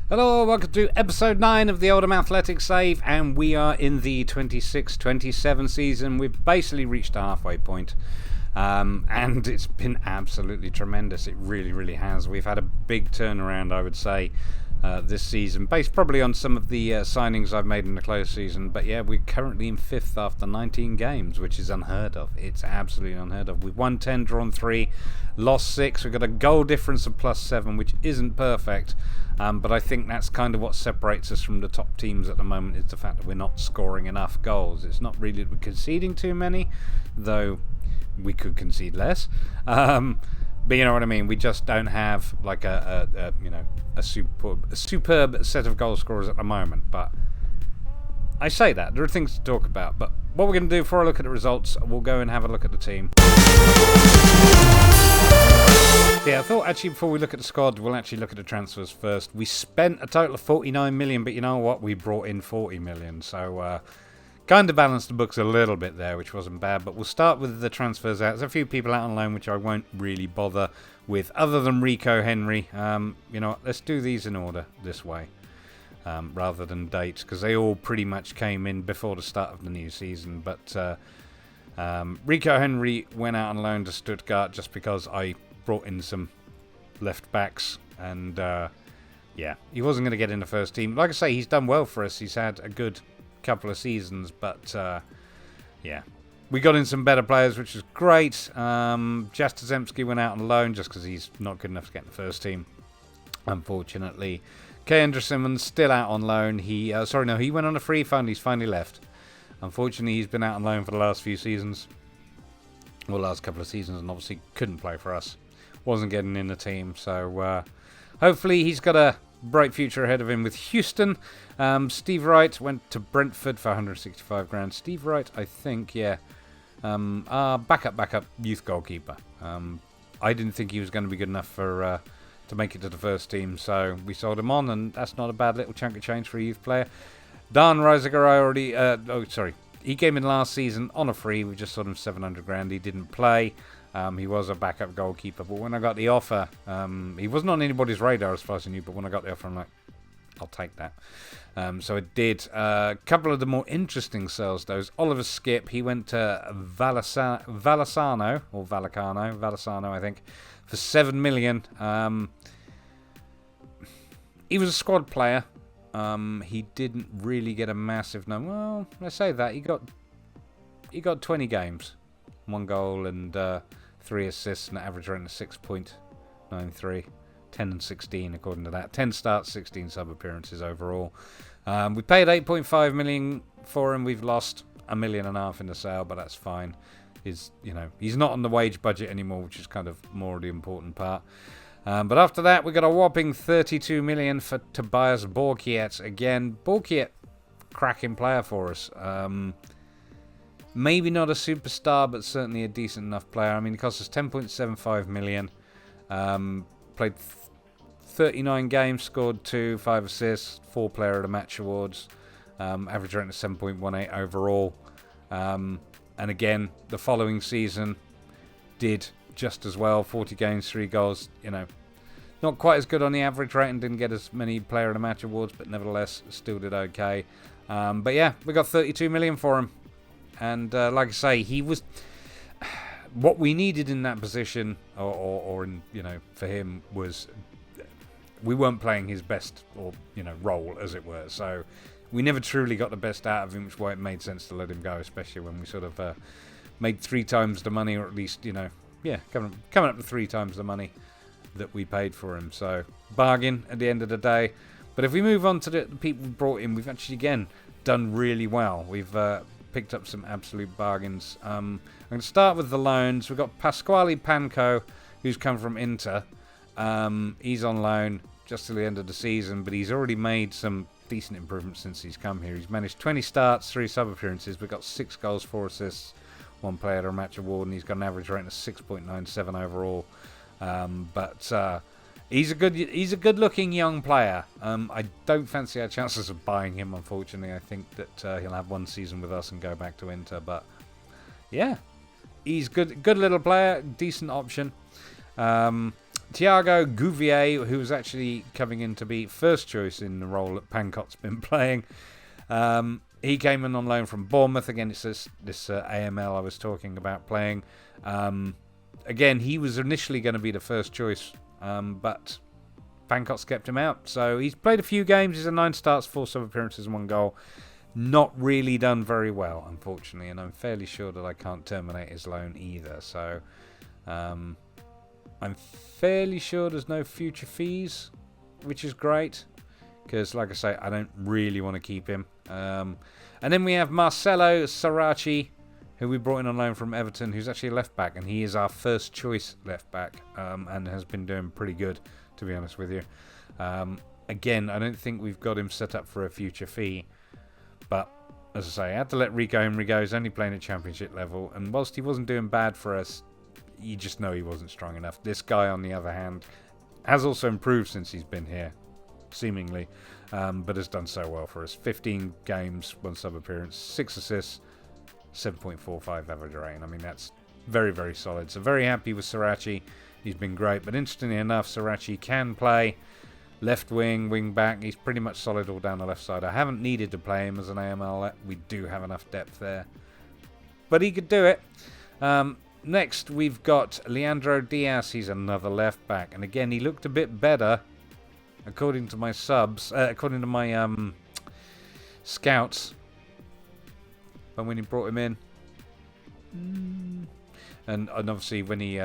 Hello, welcome to episode 9 of the Oldham Athletic Save, and we are in the 26-27 season. We've basically reached the halfway point, and it's been absolutely tremendous. It really, really has. We've had a big turnaround, I would say, this season, based probably on some of the signings I've made in the close season. But yeah, we're currently in 5th after 19 games, which is unheard of. It's absolutely unheard of. We've won 10, drawn 3, lost 6. We've got a goal difference of +7, which isn't perfect. But I think that's kind of what separates us from the top teams at the moment, is the fact that we're not scoring enough goals. It's not really that we're conceding too many, though we could concede less. But you know what I mean. We just don't have like a superb set of goal scorers at the moment. But I say that there are things to talk about. But what we're going to do before I look at the results, we'll go and have a look at the team. Yeah, I thought actually before we look at the squad, we'll actually look at the transfers first. We spent a total of 49 million, but you know what? We brought in 40 million. So kind of balanced the books a little bit there, which wasn't bad. But we'll start with the transfers out. There's a few people out on loan, which I won't really bother with, other than Rico Henry. You know what? Let's do these in order this way, rather than dates, because they all pretty much came in before the start of the new season. But Rico Henry went out on loan to Stuttgart just because I brought in some left backs, and yeah, he wasn't going to get in the first team. Like I say, he's done well for us. He's had a good couple of seasons, but yeah, we got in some better players, which is great. Jastrzemski went out on loan just because he's not good enough to get in the first team, unfortunately. Henderson still out on loan. He went on a free fund. He's finally left. Unfortunately, he's been out on loan for the last few seasons, well, last couple of seasons, and obviously couldn't play for us. Wasn't getting in the team, so hopefully he's got a bright future ahead of him with Houston. Steve Wright went to Brentford for 165 grand. Steve Wright, I think, yeah, backup youth goalkeeper. I didn't think he was going to be good enough for to make it to the first team, so we sold him on, and that's not a bad little chunk of change for a youth player. Dan Reisiger, I already, he came in last season on a free. We just sold him 700 grand. He didn't play. He was a backup goalkeeper, but when I got the offer, he wasn't on anybody's radar as far as I knew, but when I got the offer, I'm like, I'll take that. So I did. A couple of the more interesting sales, though, is Oliver Skipp. He went to Vallecano, I think, for 7 million. He was a squad player. He didn't really get a massive number. Well, let's say that. He got 20 games. 1 goal and 3 assists and an average rating of 6.93. 10 and 16 according to that. 10 starts, 16 sub-appearances overall. We paid 8.5 million for him. We've lost $1.5 million in the sale, but that's fine. He's not on the wage budget anymore, which is kind of more the important part. But after that, we got a whopping 32 million for Tobias Borkietz. Again, Borkietz, cracking player for us. Maybe not a superstar, but certainly a decent enough player. I mean, it cost us 10.75 million. Played 39 games, scored 2, 5 assists, 4 player of the match awards. Average rating of 7.18 overall. And again, the following season did just as well. 40 games, 3 goals. Not quite as good on the average rating. Didn't get as many player of the match awards, but nevertheless, still did okay. But yeah, we got 32 million for him. And like I say, he was what we needed in that position, or for him was we weren't playing his best role, as it were. So we never truly got the best out of him, which is why it made sense to let him go, especially when we sort of made 3 times the money, or at least coming up to 3 times the money that we paid for him. So bargain at the end of the day. But if we move on to the people we brought in, we've actually again done really well. We've picked up some absolute bargains. I'm going to start with the loans. We've got Pasquale Panko, who's come from Inter. He's on loan just till the end of the season, but he's already made some decent improvements since he's come here. He's managed 20 starts, 3 sub-appearances. We've got 6 goals, 4 assists, 1 player to a match award, and he's got an average rating of 6.97 overall. But he's a good-looking young player. I don't fancy our chances of buying him, unfortunately. I think that he'll have 1 season with us and go back to Inter. But yeah, he's good little player, decent option. Thiago Goovier, who was actually coming in to be first choice in the role that Pankot's been playing. He came in on loan from Bournemouth. Again, it's this AML I was talking about playing. Again, he was initially going to be the first choice, but Pankot's kept him out. So he's played a few games. He's had 9 starts, 4 sub-appearances and 1 goal. Not really done very well, unfortunately, and I'm fairly sure that I can't terminate his loan either. So I'm fairly sure there's no future fees, which is great, because, like I say, I don't really want to keep him. And then we have Marcelo Sarachi, who we brought in on loan from Everton, who's actually a left-back, and he is our first choice left-back, and has been doing pretty good, to be honest with you. Again, I don't think we've got him set up for a future fee, but as I say, I had to let Rico Henry go. He's only playing at championship level, and whilst he wasn't doing bad for us, you just know he wasn't strong enough. This guy, on the other hand, has also improved since he's been here, seemingly, but has done so well for us. 15 games, 1 sub-appearance, 6 assists, 7.45 average rating. I mean, that's very, very solid. So very happy with Sarachi. He's been great. But interestingly enough, Sarachi can play left wing, wing back. He's pretty much solid all down the left side. I haven't needed to play him as an AML. We do have enough depth there. But he could do it. Next, we've got Leandro Diaz. He's another left back. And again, he looked a bit better, according to my according to my scouts, but when he brought him in, and obviously when he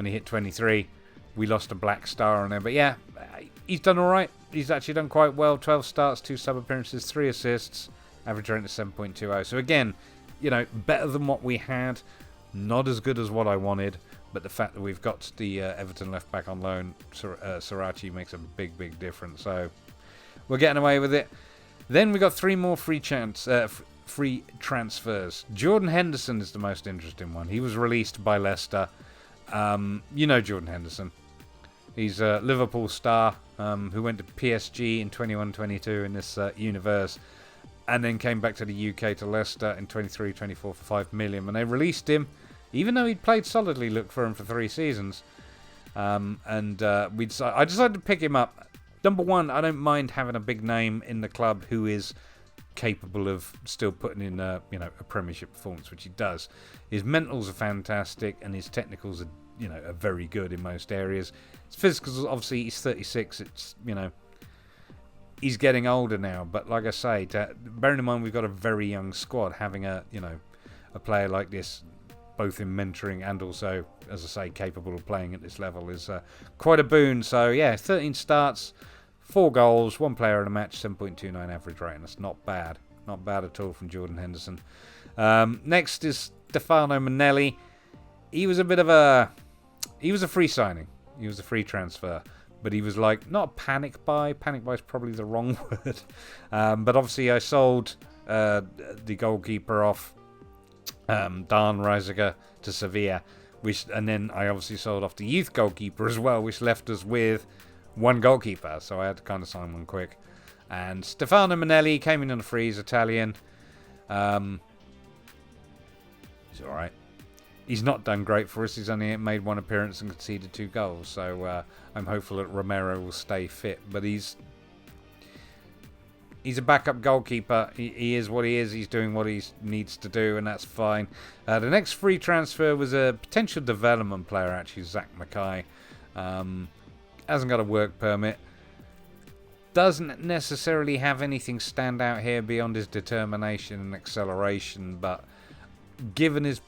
hit 23, we lost a black star on him. But yeah, he's done all right. He's actually done quite well. 12 starts, 2 sub-appearances, 3 assists, average rating of 7.20. So again, you know, better than what we had. Not as good as what I wanted, but the fact that we've got the Everton left back on loan, Sarachi, makes a big, big difference. So we're getting away with it. Then we got 3 more free transfers. Jordan Henderson is the most interesting one. He was released by Leicester. You know Jordan Henderson. He's a Liverpool star who went to PSG in 21-22 in this universe, and then came back to the UK to Leicester in 23-24 for 5 million. And they released him, even though he'd played solidly. Looked for him for 3 seasons, I decided to pick him up. Number one, I don't mind having a big name in the club who is capable of still putting in a Premiership performance, which he does. His mentals are fantastic, and his technicals are are very good in most areas. His physicals, obviously, he's 36. It's he's getting older now, but like I say, bearing in mind we've got a very young squad, having a player like this, both in mentoring and also, as I say, capable of playing at this level, is quite a boon. So yeah, 13 starts, 4 goals, 1 player in a match, 7.29 average rating. That's not bad. Not bad at all from Jordan Henderson. Next is Stefano Minnelli. He was a free signing. He was a free transfer. But he was like, not a panic buy. Panic buy is probably the wrong word. But obviously I sold the goalkeeper off, Dan Reisiger, to Sevilla. And then I obviously sold off the youth goalkeeper as well, which left us with 1 goalkeeper. So I had to kind of sign one quick. And Stefano Minnelli came in on a free. He's Italian. He's alright. He's not done great for us. He's only made 1 appearance and conceded 2 goals. So I'm hopeful that Romero will stay fit. But he's a backup goalkeeper. He is what he is. He's doing what he needs to do, and that's fine. The next free transfer was a potential development player, actually, Zach Mckay. Hasn't got a work permit. Doesn't necessarily have anything stand out here beyond his determination and acceleration, but given his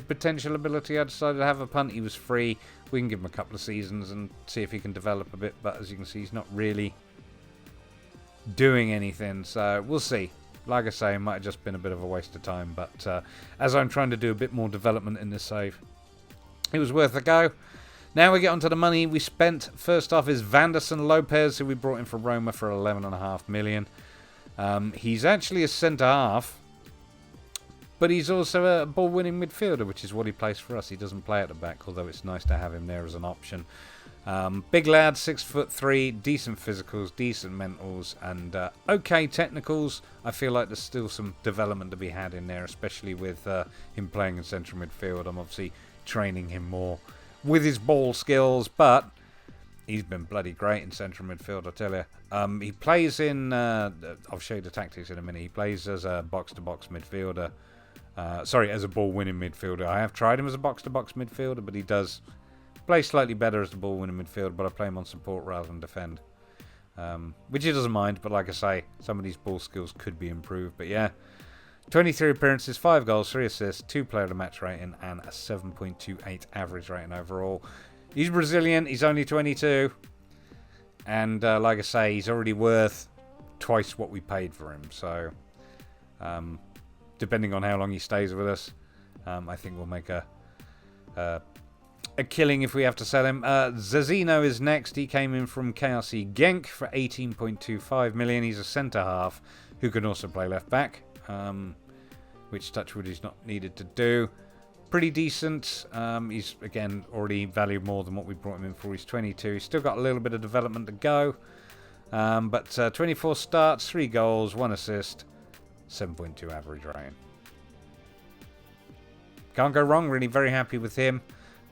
potential ability, I decided to have a punt. He was free. We can give him a couple of seasons and see if he can develop a bit, but as you can see, he's not really doing anything, so we'll see. Like I say, it might have just been a bit of a waste of time, but as I'm trying to do a bit more development in this save, it was worth a go. Now we get onto the money we spent. First off is Vanderson Lopez, who we brought in from Roma for 11.5 million. He's actually a centre-half, but he's also a ball-winning midfielder, which is what he plays for us. He doesn't play at the back, although it's nice to have him there as an option. Big lad, 6'3", decent physicals, decent mentals, and okay technicals. I feel like there's still some development to be had in there, especially with him playing in central midfield. I'm obviously training him more with his ball skills, but he's been bloody great in central midfield, I tell you. He plays in, I'll show you the tactics in a minute, he plays as a box-to-box midfielder. As a ball-winning midfielder. I have tried him as a box-to-box midfielder, but he does play slightly better as the ball-winning midfielder, but I play him on support rather than defend. Which he doesn't mind, but like I say, some of these ball skills could be improved. But yeah, 23 appearances, 5 goals, 3 assists, 2 player of the match rating, and a 7.28 average rating overall. He's Brazilian, he's only 22. And like I say, he's already worth twice what we paid for him. So, depending on how long he stays with us, I think we'll make a killing if we have to sell him. Zazino is next. He came in from KRC Genk for 18.25 million. He's a centre half who can also play left back, which Touchwood is not needed to do. Pretty decent. He's again already valued more than what we brought him in for. He's 22. He's still got a little bit of development to go, but 24 starts, 3 goals, 1 assist, 7.2 average rating. Can't go wrong. Really very happy with him.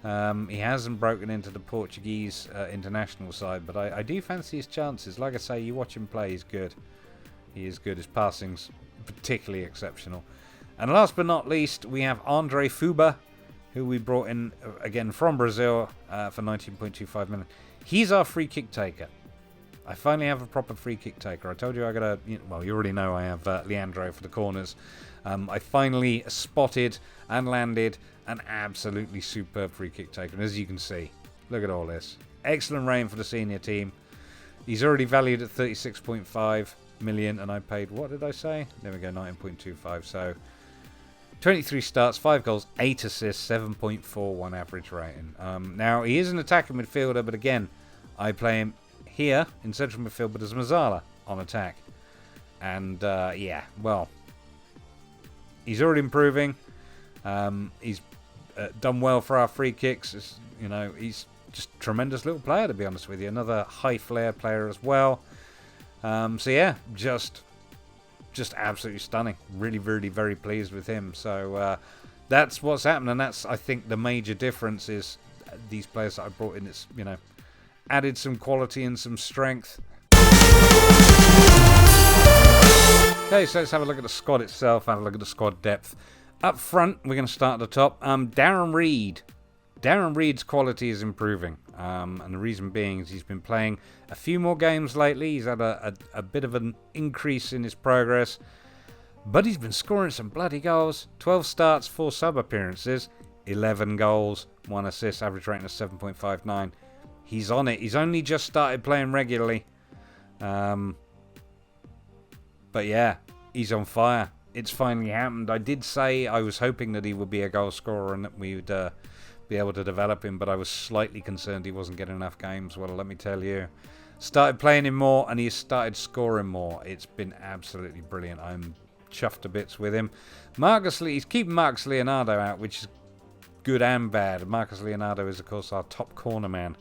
He hasn't broken into the Portuguese international side, but I do fancy his chances. Like I say, you watch him play, he's good. He is good. His passing's particularly exceptional. And last but not least, we have Andre Fuba, who we brought in, again, from Brazil for 19.25 million. He's our free kick taker. I finally have a proper free kick taker. I told you I got a... Well, you already know I have Leandro for the corners. I finally spotted and landed an absolutely superb free kick taker. And as you can see, look at all this. Excellent rating for the senior team. He's already valued at 36.5 million, and I paid, what did I say? There we go, 19.25. So 23 starts, 5 goals, 8 assists, 7.41 average rating. Now, he is an attacking midfielder, but again, I play him here in central midfield, but as Mazzala on attack. And yeah, well, he's already improving. He's done well for our free kicks. He's just a tremendous little player, to be honest with you. Another high flair player as well. So yeah, just absolutely stunning. Really, really very pleased with him. So that's what's happened, and that's, I think, the major difference is these players that I brought in. It's, added some quality and some strength. Okay, so let's have a look at the squad itself, have a look at the squad depth. Up front, we're going to start at the top. Darren Reid. Darren Reid's quality is improving, and the reason being is he's been playing a few more games lately. He's had a bit of an increase in his progress, but he's been scoring some bloody goals. 12 starts, 4 sub appearances, 11 goals, 1 assist, average rating of 7.59. He's on it. He's only just started playing regularly. But yeah, he's on fire. It's finally happened. I did say I was hoping that he would be a goal scorer and that we would be able to develop him, but I was slightly concerned he wasn't getting enough games. Well, let me tell you, started playing him more and he started scoring more. It's been absolutely brilliant. I'm chuffed to bits with him. He's keeping Marcus Leonardo out, which is good and bad. Marcus Leonardo is, of course, our top corner man.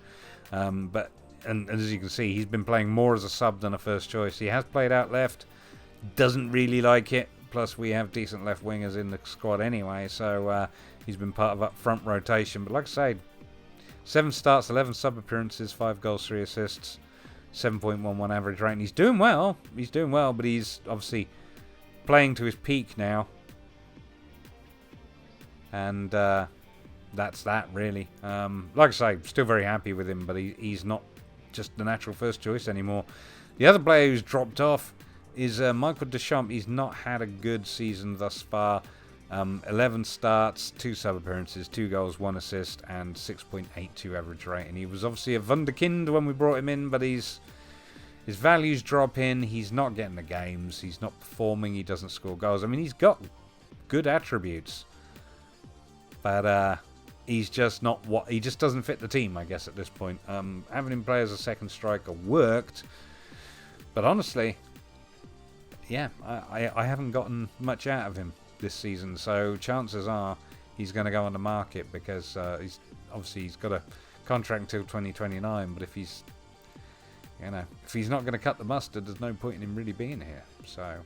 But as you can see, he's been playing more as a sub than a first choice. He has played out left, doesn't really like it. Plus, we have decent left wingers in the squad anyway, so he's been part of up front rotation. But like I say, 7 starts, 11 sub appearances, 5 goals, 3 assists, 7.11 average rating. He's doing well. He's doing well, but he's obviously playing to his peak now. And that's that, really. Like I say, still very happy with him, but he's not just the natural first choice anymore. The other player who's dropped off is Michael Deschamps. He's not had a good season thus far. 11 starts, 2 sub appearances, 2 goals, 1 assist, and 6.82 average rating. He was obviously a wunderkind when we brought him in, but his values drop in. He's not getting the games. He's not performing. He doesn't score goals. I mean, he's got good attributes, but he's just not what. He just doesn't fit the team, I guess, at this point. Having him play as a second striker worked, but honestly, yeah, I haven't gotten much out of him this season, so chances are he's going to go on the market because he's got a contract until 2029. But if he's not going to cut the mustard, there's no point in him really being here. So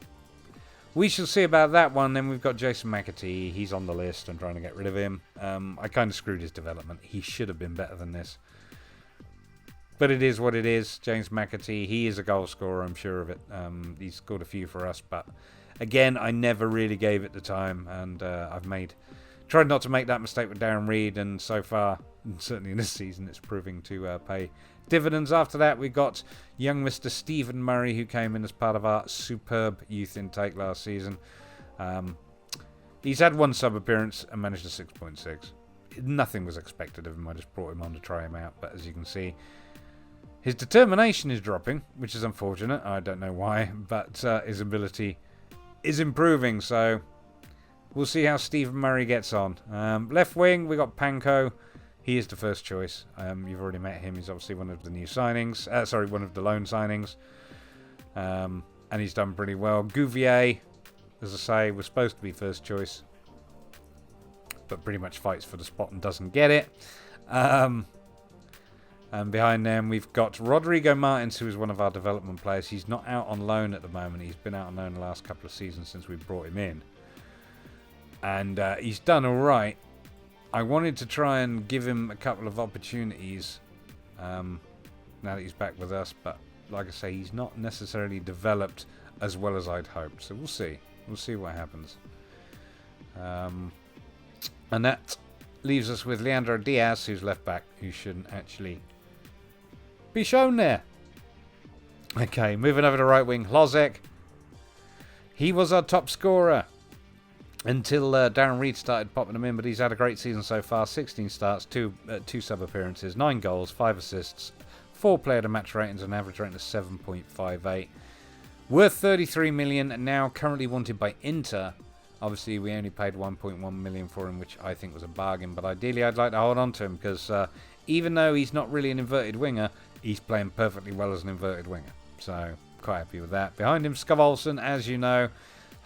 we shall see about that one. Then we've got Jason Mcatee. He's on the list. I'm trying to get rid of him. I kind of screwed his development. He should have been better than this. But it is what it is. James Mcatee, he is a goal scorer, I'm sure of it. He's scored a few for us. But again, I never really gave it the time. And I've tried not to make that mistake with Darren Reid. And so far, and certainly in this season, it's proving to pay dividends. After that, we got young Mr. Stephen Murray, who came in as part of our superb youth intake last season. He's had one sub appearance and managed a 6.6. Nothing was expected of him. I just brought him on to try him out. But as you can see, his determination is dropping, which is unfortunate. I don't know why, but his ability is improving. So we'll see how Stephen Murray gets on. Left wing, we got Panko. He is the first choice. You've already met him. He's obviously one of the new signings. One of the loan signings. And he's done pretty well. Goovier, as I say, was supposed to be first choice, but pretty much fights for the spot and doesn't get it. And behind them, we've got Rodrigo Martins, who is one of our development players. He's not out on loan at the moment. He's been out on loan the last couple of seasons since we brought him in. And he's done all right. I wanted to try and give him a couple of opportunities now that he's back with us. But like I say, he's not necessarily developed as well as I'd hoped. So we'll see. We'll see what happens. And that leaves us with Leandro Diaz, who's left back, who shouldn't actually be shown there. Okay, moving over to right wing, Hlozek. He was our top scorer until Darren Reid started popping him in, but he's had a great season so far. 16 starts, two sub appearances, 9 goals, 5 assists, 4 player to match ratings, an average rating of 7.58. Worth 33 million, and now currently wanted by Inter. Obviously, we only paid 1.1 million for him, which I think was a bargain. But ideally, I'd like to hold on to him because even though he's not really an inverted winger, he's playing perfectly well as an inverted winger. So, quite happy with that. Behind him, Skov, as you know.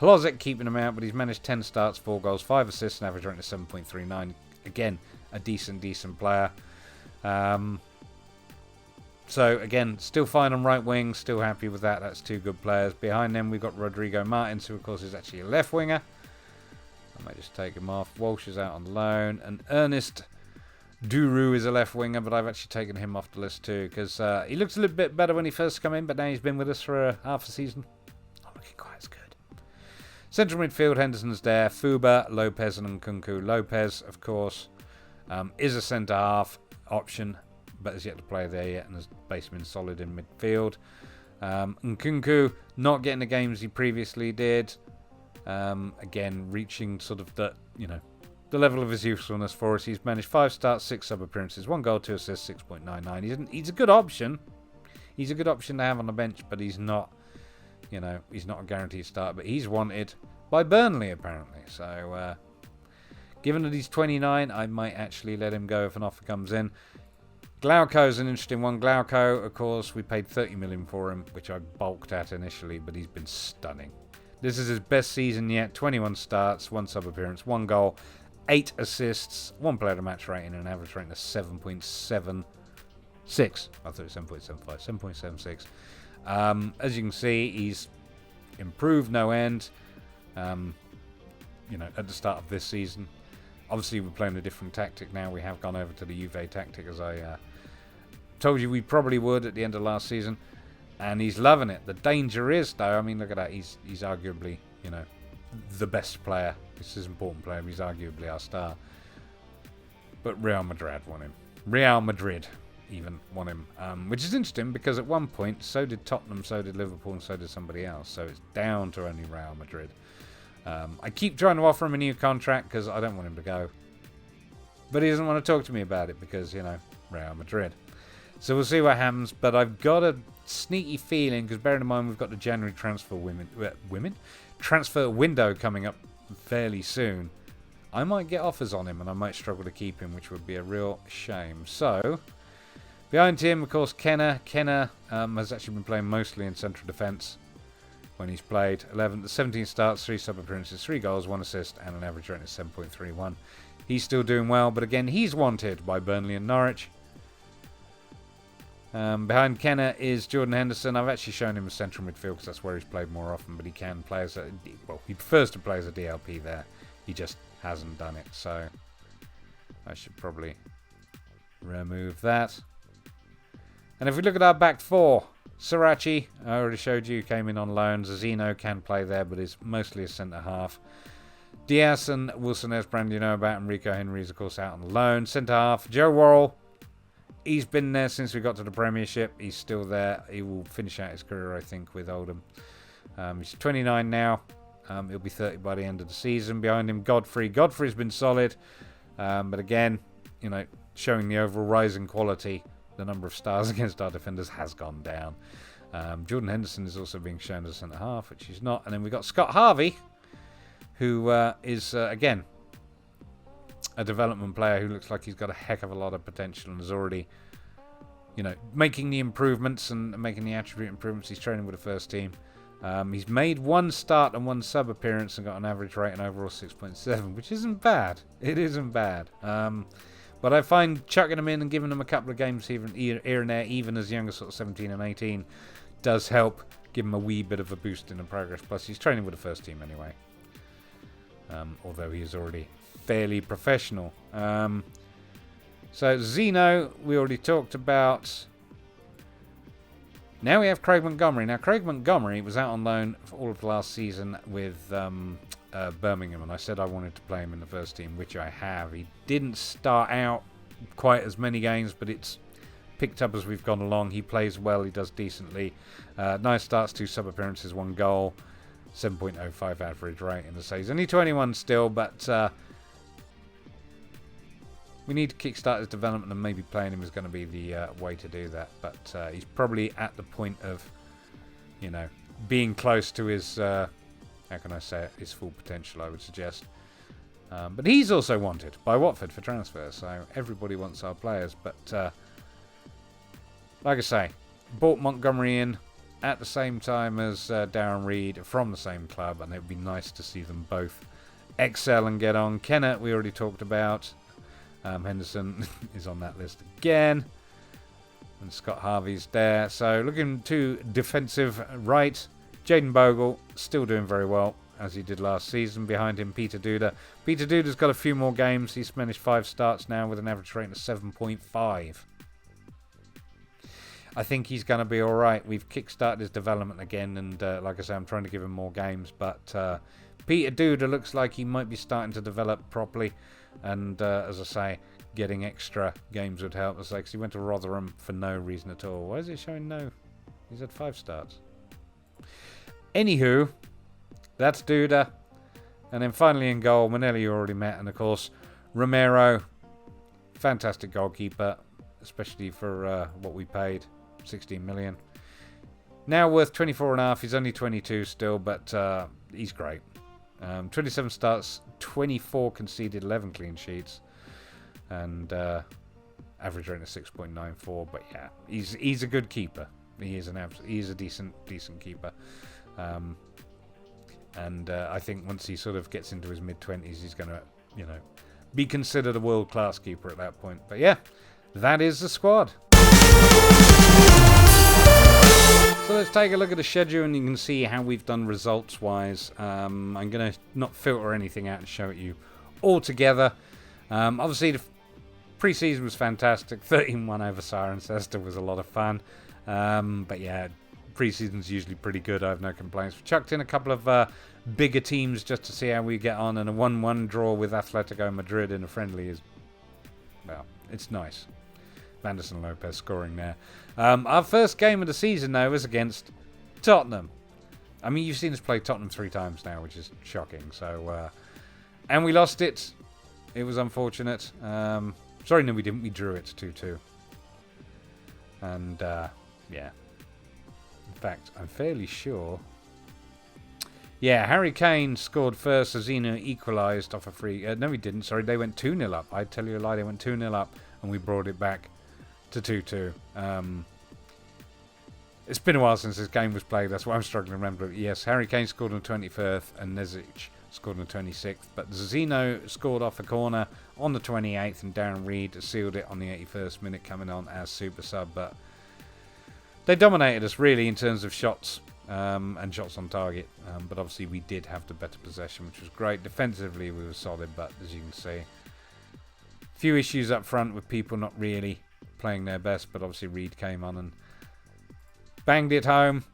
Hlozek keeping him out, but he's managed 10 starts, 4 goals, 5 assists, an average rating of 7.39. Again, a decent player. So, again, still fine on right wing. Still happy with that. That's 2 good players. Behind them, we've got Rodrigo Martins, who, of course, is actually a left winger. I might just take him off. Walsh is out on loan. And Ernest Duru is a left winger, but I've actually taken him off the list too because he looked a little bit better when he first came in, but now he's been with us for half a season. Not looking quite as good. Central midfield, Henderson's there. Fuba, Lopez, and Nkunku. Lopez, of course, is a centre half option, but has yet to play there yet and has basically been solid in midfield. Nkunku not getting the games he previously did. Again, reaching sort of the level of his usefulness for us. He's managed 5 starts, 6 sub appearances, 1 goal, 2 assists, 6.99. He's a good option. He's a good option to have on the bench, but he's not, he's not a guaranteed start. But he's wanted by Burnley apparently. So, given that he's 29, I might actually let him go if an offer comes in. Glauco's an interesting one. Glauco, of course, we paid 30 million for him, which I balked at initially, but he's been stunning. This is his best season yet. 21 starts, 1 sub appearance, 1 goal, 8 assists, 1 player to match rating, and an average rating of 7.76. I thought it was 7.75, 7.76. As you can see, he's improved no end. At the start of this season. Obviously, we're playing a different tactic now. We have gone over to the Juve tactic, as I told you we probably would at the end of last season. And he's loving it. The danger is, though, I mean, look at that. He's arguably, the best player. This is an important player. He's arguably our star. But Real Madrid won him. Real Madrid even won him. Which is interesting because at one point, so did Tottenham, so did Liverpool, and so did somebody else. So it's down to only Real Madrid. I keep trying to offer him a new contract because I don't want him to go. But he doesn't want to talk to me about it because, Real Madrid. So we'll see what happens. But I've got a sneaky feeling, because bearing in mind we've got the January transfer transfer window coming up fairly soon. I might get offers on him and I might struggle to keep him, which would be a real shame. So, behind him, of course, Kenner. Kenner has actually been playing mostly in central defence when he's played. 17 starts, 3 sub appearances, 3 goals, 1 assist, and an average rating of 7.31. He's still doing well, but again, he's wanted by Burnley and Norwich. Behind Kenner is Jordan Henderson. I've actually shown him as central midfield because that's where he's played more often, but he can play as a... Well, he prefers to play as a DLP there. He just hasn't done it, so I should probably remove that. And if we look at our back four, Sarachi, I already showed you, came in on loan. Zazino can play there, but is mostly a centre-half. Diaz and Wilson Esbrand, you know about. Enrico Henry's, of course, out on loan. Centre-half, Joe Worrell. He's been there since we got to the Premiership. He's still there. He will finish out his career, I think, with Oldham. He's 29 now. He'll be 30 by the end of the season. Behind him, Godfrey. Godfrey's been solid. But again, you know, showing the overall rise in quality, the number of stars against our defenders has gone down. Jordan Henderson is also being shown as centre-half, which he's not. And then we've got Scott Harvey, who is, again, a development player who looks like he's got a heck of a lot of potential and is already, you know, making the improvements and making the attribute improvements. He's training with the first team. He's made one start and one sub appearance and got an average rating overall 6.7, which isn't bad. It isn't bad. But I find chucking him in and giving him a couple of games even here and there, even as young as sort of 17 and 18, does help give him a wee bit of a boost in the progress. Plus, he's training with the first team anyway. Although he is already fairly professional. So Zeno, we already talked about. Now we have Craig Montgomery. Now Craig Montgomery was out on loan for all of last season with Birmingham, and I said I wanted to play him in the first team, which I have. He didn't start out quite as many games, but it's picked up as we've gone along. He plays well. He does decently. 9 starts, 2 sub appearances, 1 goal. 7.05 average rating. As I say, he's only 21 still, but we need to kickstart his development, and maybe playing him is going to be the way to do that. But he's probably at the point of, you know, being close to his, how can I say it, his full potential, I would suggest. But he's also wanted by Watford for transfer, so everybody wants our players. But like I say, bought Montgomery in at the same time as Darren Reid from the same club, and it would be nice to see them both excel and get on. Kennett, we already talked about. Henderson is on that list again. And Scott Harvey's there. So looking to defensive right. Jaden Bogle, still doing very well, as he did last season. Behind him, Peter Duda. Peter Duda's got a few more games. He's managed 5 starts now with an average rating of 7.5. I think he's going to be all right. We've kickstarted his development again, and like I say, I'm trying to give him more games. But Peter Duda looks like he might be starting to develop properly, and as I say, getting extra games would help. As like, he went to Rotherham for no reason at all. Why is it showing no? He's had 5 starts. Anywho, that's Duda, and then finally in goal, Minnelli you already met, and of course Romero, fantastic goalkeeper, especially for what we paid. 16 million. Now worth 24.5. He's only 22 still, but he's great. 27 starts, 24 conceded, 11 clean sheets, and average rating of 6.94. But yeah, he's a good keeper. He is a decent keeper. And I think once he sort of gets into his mid-20s, he's going to, you know, be considered a world-class keeper at that point. But yeah, that is the squad. So let's take a look at the schedule, and you can see how we've done results-wise. I'm going to not filter anything out and show it you all together. Obviously, the pre-season was fantastic. 13-1 over Cirencester was a lot of fun. But yeah, pre-season's usually pretty good. I have no complaints. We chucked in a couple of bigger teams just to see how we get on, and a 1-1 draw with Atletico Madrid in a friendly is, well, it's nice. Vanderson Lopez scoring there. Our first game of the season, though, was against Tottenham. I mean, you've seen us play Tottenham 3 times now, which is shocking. So, and we lost it. It was unfortunate. Sorry, no, we didn't. We drew it 2-2. And, yeah. In fact, I'm fairly sure. Yeah, Harry Kane scored first. Zazino equalised off a free. No, he didn't. Sorry, they went 2-0 up. I tell you a lie. They went 2-0 up, and we brought it back to 2-2. It's been a while since this game was played. That's why I'm struggling to remember. But yes, Harry Kane scored on the 21st, and Nezic scored on the 26th. But Zazino scored off a corner on the 28th, and Darren Reid sealed it on the 81st minute, coming on as super sub. But They dominated us really in terms of shots and shots on target. But obviously we did have the better possession, which was great. Defensively we were solid, but as you can see, a few issues up front with people not really playing their best. But obviously Reid came on and banged it home.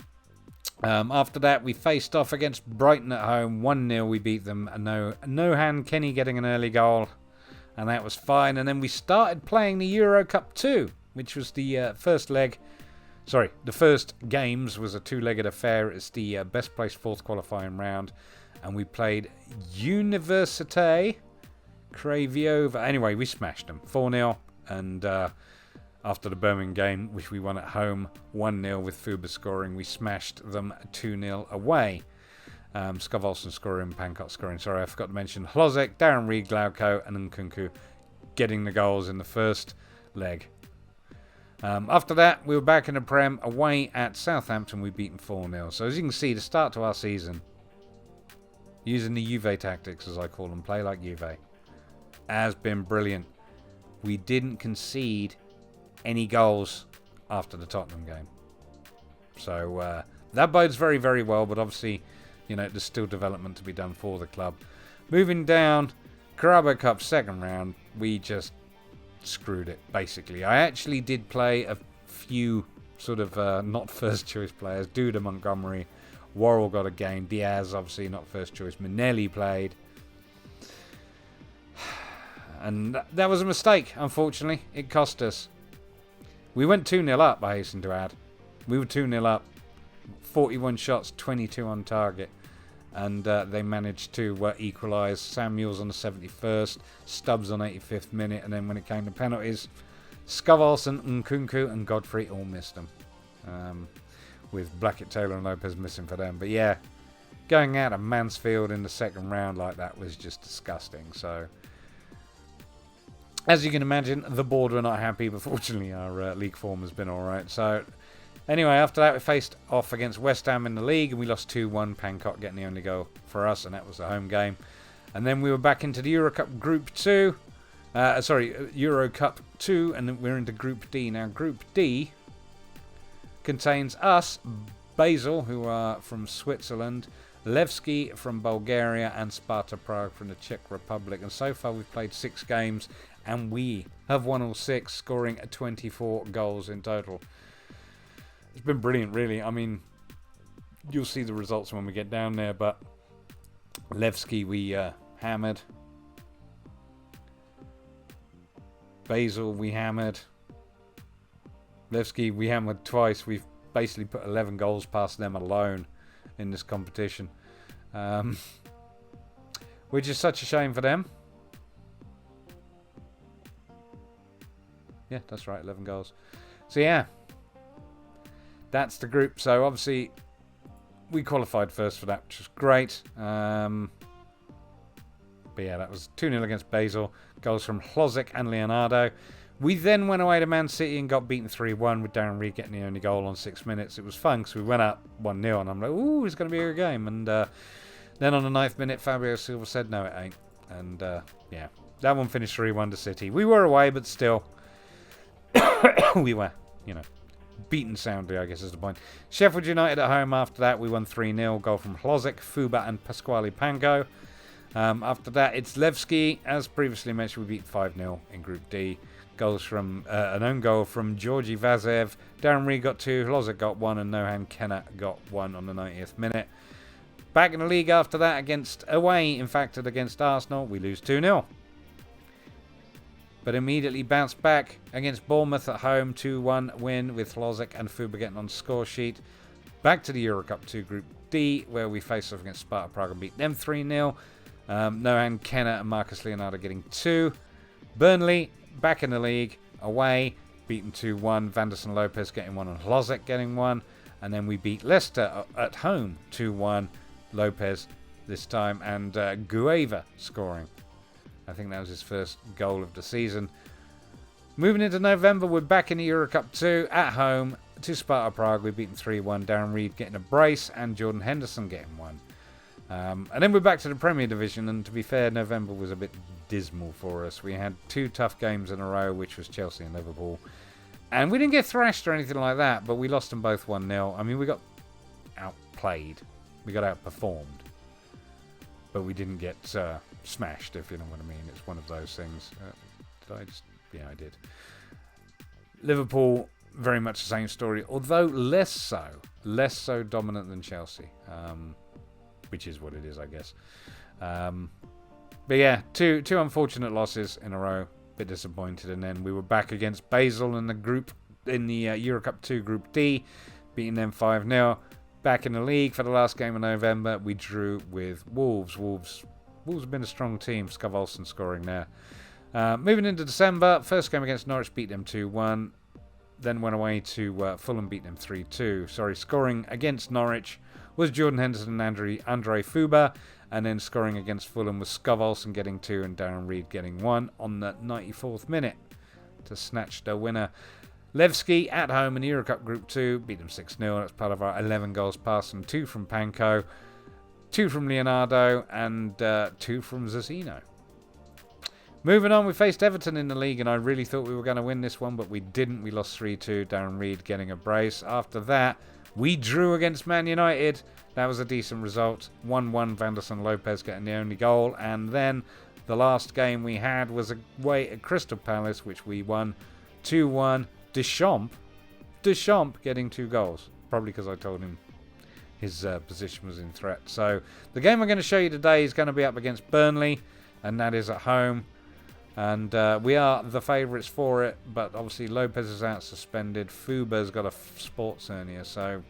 After that, we faced off against Brighton at home. 1-0 we beat them. No-hand Kenny getting an early goal. And that was fine. And then we started playing the Euro Cup 2, which was the first leg. Sorry, the first games was a two-legged affair. It's the best placed fourth qualifying round. And we played Université Craiova. Anyway, we smashed them 4-0. And after the Birmingham game, which we won at home 1-0 with Fuba scoring, we smashed them 2-0 away. Skov scoring, Pankot scoring. Sorry, I forgot to mention Hlozek, Darren Reid, Glauco, and Nkunku getting the goals in the first leg. After that, we were back in the Prem away at Southampton. We beaten 4-0. So as you can see, the start to our season, using the Juve tactics, as I call them, play like Juve, has been brilliant. We didn't concede any goals after the Tottenham game. So that bodes very, very well, but obviously, there's still development to be done for the club. Moving down, Carabao Cup second round, we just screwed it, basically. I actually did play a few sort of not first choice players. Duda, Montgomery, Worrell got a game. Diaz, obviously not first choice. Minnelli played. And that was a mistake, unfortunately. It cost us. We went 2-0 up, I hasten to add. We were 2-0 up. 41 shots, 22 on target. And they managed to equalise. Samuels on the 71st, Stubbs on 85th minute, and then when it came to penalties, Skov, Nkunku and Godfrey all missed them. With Blackett, Taylor and Lopez missing for them. But yeah, going out of Mansfield in the second round like that was just disgusting. So, as you can imagine, the board were not happy, but fortunately our league form has been alright. So, anyway, after that we faced off against West Ham in the league and we lost 2-1, Pankot getting the only goal for us, and that was the home game. And then we were back into the Euro Cup Group 2. Euro Cup 2, and then we're into Group D. Now, Group D contains us, Basel, who are from Switzerland, Levski from Bulgaria, and Sparta Prague from the Czech Republic. And so far we've played 6 games, and we have won all 6, scoring 24 goals in total. It's been brilliant, really. I mean, you'll see the results when we get down there, but Levski we hammered. Basel we hammered. Levski we hammered twice. We've basically put 11 goals past them alone in this competition. Which is such a shame for them. Yeah, that's right, 11 goals. So yeah, that's the group. So obviously we qualified first for that, which was great. But yeah, that was 2-0 against Basel. Goals from Hlozek and Leonardo. We then went away to Man City and got beaten 3-1 with Darren Reid getting the only goal on 6 minutes. It was fun because we went up 1-0 and I'm like, ooh, it's going to be a good game. And then on the 9th minute, Fabio Silva said, no, it ain't. And yeah, that one finished 3-1 to City. We were away, but still, we were, beaten soundly, I guess is the point. Sheffield United at home after that, we won 3-0. Goal from Hlozek, Fuba and Pasquale Pango. After that, it's Levski. As previously mentioned, we beat 5-0 in Group D. Goals from an own goal from Georgi Vazev. Darren Reid got 2, Hlozek got 1, and Nohan Kennett got 1 on the 90th minute. Back in the league after that, against Arsenal, we lose 2-0. But immediately bounced back against Bournemouth at home, 2-1 win with Hlozek and Fuba getting on the score sheet. Back to the Euro Cup 2 Group D, where we faced off against Sparta Prague and beat them 3-0. Nohan Kennett and Marcus Leonardo getting 2. Burnley, back in the league, away, beaten 2-1. Vanderson Lopez getting 1 and Hlozek getting 1. And then we beat Leicester at home, 2-1. Lopez this time, and Gueva scoring. I think that was his first goal of the season. Moving into November, we're back in the Euro Cup 2 at home to Sparta Prague. We've beaten 3-1. Darren Reid getting a brace and Jordan Henderson getting 1. And then we're back to the Premier Division, and to be fair, November was a bit dismal for us. We had 2 tough games in a row, which was Chelsea and Liverpool. And we didn't get thrashed or anything like that, but we lost them both 1-0. I mean, we got outplayed. We got outperformed. But we didn't get smashed, if you know what I mean. It's one of those things. Did I just... Yeah, I did. Liverpool, very much the same story, although less so dominant than Chelsea, which is what it is, I guess. But yeah, two unfortunate losses in a row. Bit disappointed, and then we were back against Basel in the Euro Cup 2 Group D, beating them 5-0. Back in the league for the last game of November, we drew with Wolves. Wolves have been a strong team. Skov Olsen scoring there. Moving into December, first game against Norwich, beat them 2-1. Then went away to Fulham, beat them 3-2. Scoring against Norwich was Jordan Henderson and Andre Fuba. And then scoring against Fulham was Skov Olsen getting 2 and Darren Reid getting 1 on the 94th minute to snatch the winner. Levski at home in the Euro Cup Group 2, beat them 6-0. That's part of our 11 goals past them. 2 from Panko, 2 from Leonardo, and 2 from Zazino. Moving on, we faced Everton in the league, and I really thought we were going to win this one, but we didn't. We lost 3-2, Darren Reid getting a brace. After that, we drew against Man United. That was a decent result. 1-1, Vanderson Lopez getting the only goal. And then the last game we had was away at Crystal Palace, which we won 2-1. Deschamps getting 2 goals. Probably because I told him his position was in threat. So the game I'm going to show you today is going to be up against Burnley, and that is at home. And we are the favourites for it, but obviously Lopez is out suspended. Fuba's got a sports hernia, so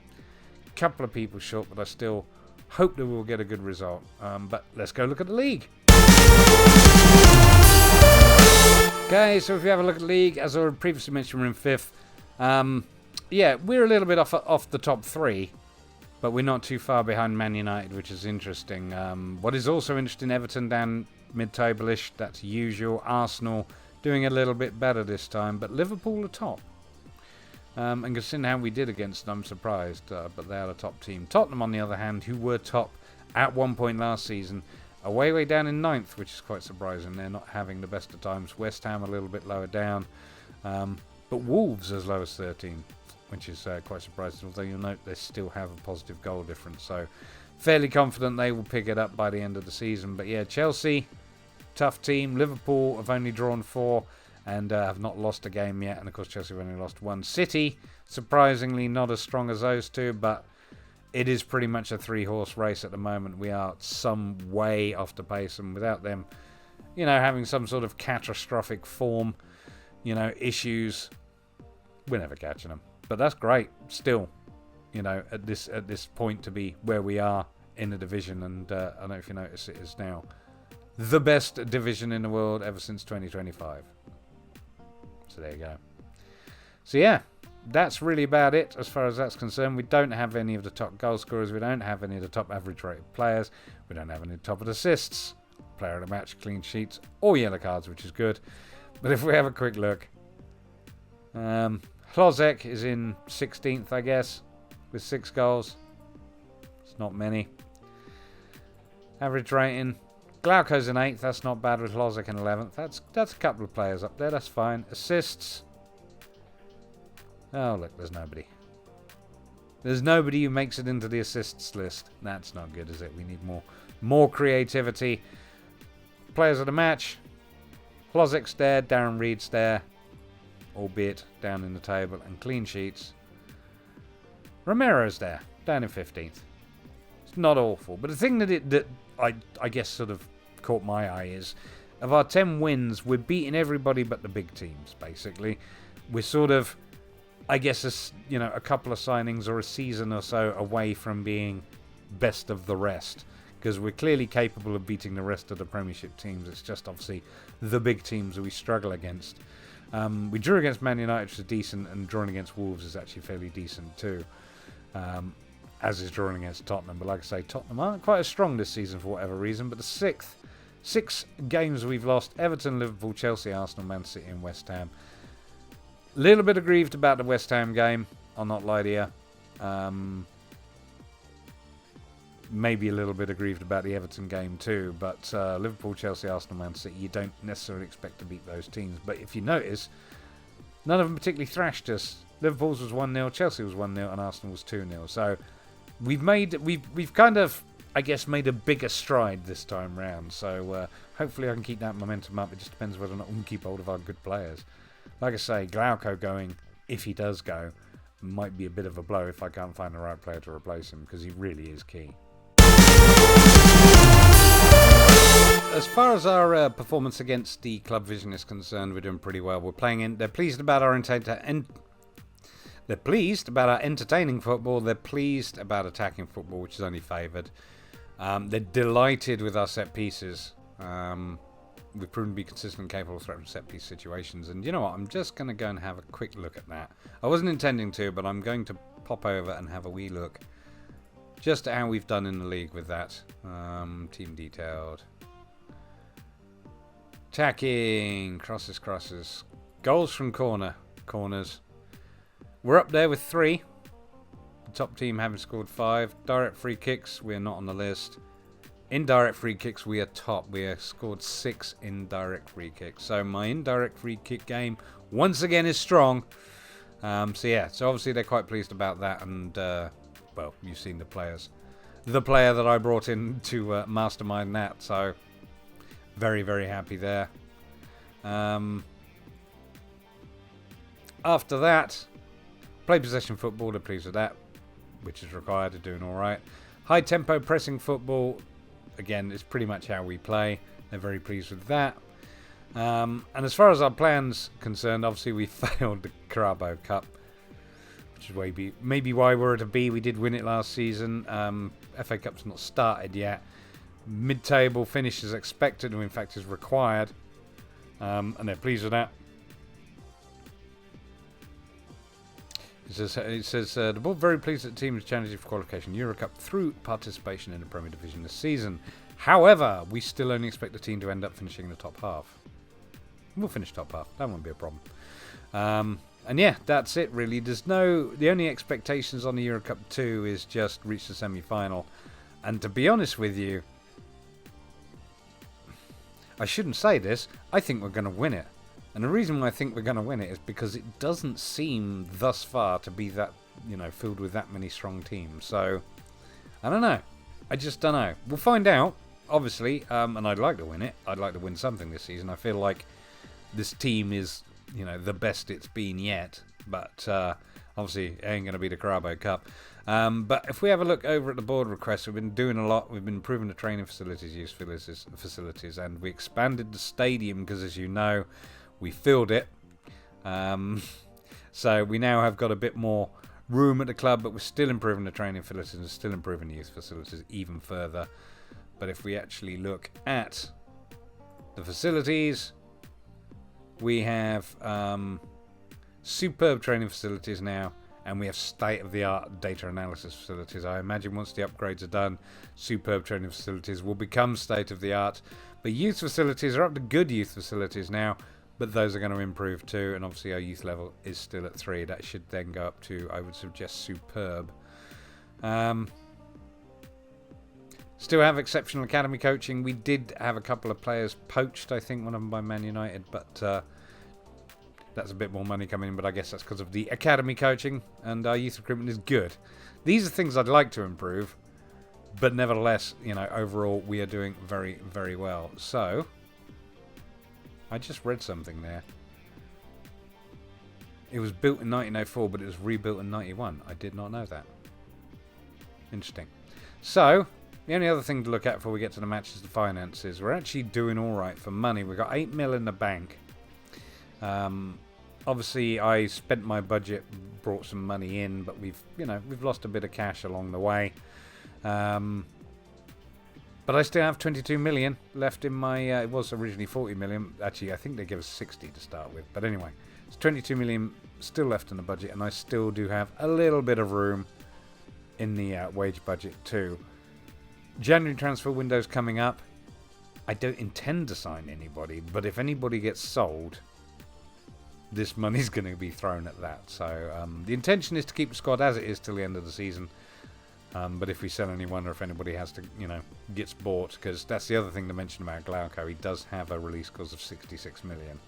a couple of people short, but I still hope that we'll get a good result. But let's go look at the league. Okay, so if you have a look at the league, as I previously mentioned, we're in 5th. Yeah, we're a little bit off the top 3, but we're not too far behind Man United, which is interesting. What is also interesting, Everton down mid-table-ish, that's usual. Arsenal doing a little bit better this time, but Liverpool are top. And considering how we did against them, I'm surprised, but they are the top team. Tottenham, on the other hand, who were top at one point last season, are way down in 9th, which is quite surprising. They're not having the best of times. West Ham a little bit lower down, but Wolves as low as 13, which is quite surprising, although you'll note they still have a positive goal difference, so fairly confident they will pick it up by the end of the season. But yeah, Chelsea, tough team. Liverpool have only drawn 4 and have not lost a game yet. And of course, Chelsea have only lost 1. City, surprisingly not as strong as those two, but it is pretty much a 3-horse race at the moment. We are some way off the pace, and without them, having some sort of catastrophic form, issues, we're never catching them. But that's great still. At this point to be where we are in the division, and I don't know if you notice, it is now the best division in the world ever since 2025. So there you go. So yeah, that's really about it as far as that's concerned. We don't have any of the top goal scorers. We don't have any of the top average rated players. We don't have any top of assists, player of the match, clean sheets, or yellow cards, which is good. But if we have a quick look, Hlozek is in 16th, I guess, with 6 goals. It's not many. Average rating, Glauco's in 8th. That's not bad, with Hlozek in 11th. That's a couple of players up there. That's fine. Assists. Oh, look, there's nobody. There's nobody who makes it into the assists list. That's not good, is it? We need more creativity. Players of the match. Hlozek's there. Darren Reid's there, albeit down in the table. And clean sheets. Romero's there, down in 15th. It's not awful, but the thing that I guess sort of caught my eye is, of our 10 wins, we're beating everybody but the big teams, basically. We're sort of, I guess, a couple of signings or a season or so away from being best of the rest, because we're clearly capable of beating the rest of the Premiership teams. It's just obviously the big teams that we struggle against. We drew against Man United, which is decent, and drawing against Wolves is actually fairly decent too. As is drawing against Tottenham. But like I say, Tottenham aren't quite as strong this season for whatever reason. But the 6 games we've lost: Everton, Liverpool, Chelsea, Arsenal, Man City and West Ham. A little bit aggrieved about the West Ham game, I'll not lie to you. Maybe a little bit aggrieved about the Everton game too. But Liverpool, Chelsea, Arsenal, Man City, you don't necessarily expect to beat those teams. But if you notice, None of them particularly thrashed us. Liverpool's was 1-0, Chelsea was 1-0, and Arsenal was 2-0. So we've kind of, I guess, made a bigger stride this time round. So hopefully I can keep that momentum up. It just depends whether or not we can keep hold of our good players. Like I say, Glauco going, if he does go, might be a bit of a blow if I can't find the right player to replace him, because he really is key. As far as our performance against the club vision is concerned, we're doing pretty well. We're playing in. They're pleased about our entertaining football. They're pleased about attacking football, which is only favoured. They're delighted with our set pieces. We've proven to be consistent and capable of threatening set piece situations. And you know what? I'm just going to go and have a quick look at that. I wasn't intending to, but I'm going to pop over and have a wee look just at how we've done in the league with that. Team detailed. Attacking, crosses, goals from corners. We're up there with 3. The top team having scored 5. Direct free kicks, we're not on the list. Indirect free kicks, we are top. We have scored 6 indirect free kicks. So my indirect free kick game once again is strong. So obviously they're quite pleased about that. And well, you've seen the players. The player that I brought in to mastermind that. So very, very happy there. After that, play possession football, they're pleased with that, which is required. They're doing all right. High tempo pressing football, again, is pretty much how we play. They're very pleased with that. And as far as our plans concerned, obviously we failed the Carabao Cup, which is maybe why we're at a B. We did win it last season. FA Cup's not started yet. Mid-table finish is expected, and in fact is required. And they're pleased with that. It says the board very pleased that the team is challenging for qualification Euro Cup through participation in the Premier Division this season. However, we still only expect the team to end up finishing in the top half. We'll finish top half. That won't be a problem. And yeah, that's it really. The only expectations on the Euro Cup 2 is just reach the semi-final. And to be honest with you, I shouldn't say this. I think we're going to win it. And the reason why I think we're going to win it is because it doesn't seem thus far to be that, filled with that many strong teams. So, I don't know. I just don't know. We'll find out, obviously. And I'd like to win it. I'd like to win something this season. I feel like this team is, the best it's been yet. But obviously, it ain't going to be the Carabao Cup. But if we have a look over at the board requests, we've been doing a lot. We've been improving the training facilities, and we expanded the stadium because, as you know, we filled it. So we now have got a bit more room at the club, but we're still improving the training facilities and still improving the youth facilities even further. But if we actually look at the facilities, we have superb training facilities now. And we have state-of-the-art data analysis facilities. I imagine once the upgrades are done, superb training facilities will become state-of-the-art. But youth facilities are up to good youth facilities now, but those are going to improve too. And obviously our youth level is still at 3. That should then go up to, I would suggest, superb. Still have exceptional academy coaching. We did have a couple of players poached, I think, one of them by Man United, but that's a bit more money coming in, but I guess that's because of the academy coaching, and our youth recruitment is good. These are things I'd like to improve, but nevertheless, overall, we are doing very, very well. So, I just read something there. It was built in 1904, but it was rebuilt in 91. I did not know that. Interesting. So, the only other thing to look at before we get to the match is the finances. We're actually doing all right for money. We've got 8 mil in the bank. Obviously, I spent my budget, brought some money in, but we've lost a bit of cash along the way. But I still have 22 million left in my. It was originally 40 million. Actually, I think they gave us 60 to start with. But anyway, it's 22 million still left in the budget, and I still do have a little bit of room in the wage budget too. January transfer window's coming up. I don't intend to sign anybody, but if anybody gets sold, this money's going to be thrown at that. So the intention is to keep the squad as it is till the end of the season. But if we sell anyone, or if anybody has to, gets bought, because that's the other thing to mention about Glauco. He does have a release clause of 66 million.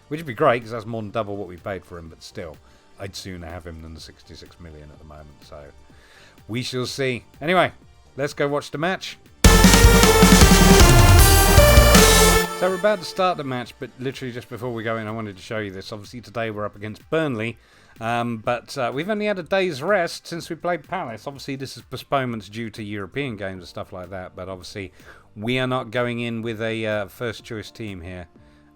which would be great because that's more than double what we paid for him, but still, I'd sooner have him than the 66 million at the moment, so we shall see. Anyway, let's go watch the match. So we're about to start the match, but literally just before we go in, I wanted to show you this. Obviously today we're up against Burnley, but we've only had a day's rest since we played Palace. Obviously this is postponements due to European games and stuff like that, but obviously we are not going in with a first choice team here,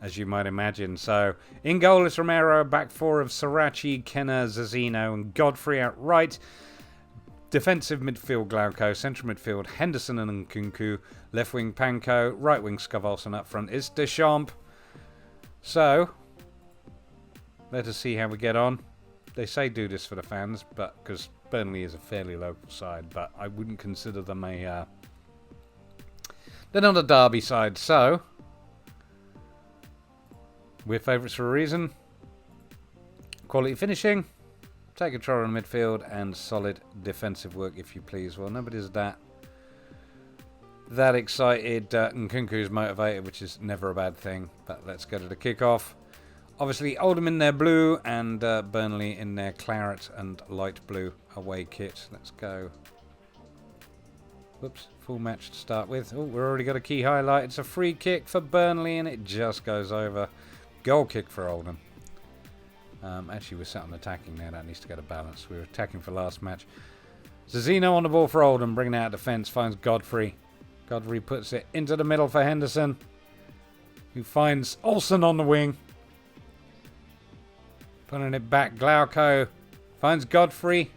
as you might imagine. So in goal is Romero, back four of Sarachi, Kenner, Zazino and Godfrey out right. Defensive midfield Glauco, central midfield Henderson and Nkunku, left wing Panko, right wing Scovolson, up front is Deschamps. So let us see how we get on. They say do this for the fans, but because Burnley is a fairly local side, but I wouldn't consider them a they're not a derby side, so we're favourites for a reason. Quality finishing, take control in midfield, and solid defensive work, if you please. Well, nobody's that excited. Nkunku's motivated, which is never a bad thing. But let's go to the kickoff. Obviously, Oldham in their blue and Burnley in their claret and light blue away kit. Let's go. Whoops, full match to start with. Oh, we've already got a key highlight. It's a free kick for Burnley, and it just goes over. Goal kick for Oldham. Actually, we're set on attacking there. That needs to go to balance. We were attacking for last match. Zazino on the ball for Oldham, bringing out defence, finds Godfrey. Godfrey puts it into the middle for Henderson, who finds Olsen on the wing. Putting it back, Glauco finds Godfrey.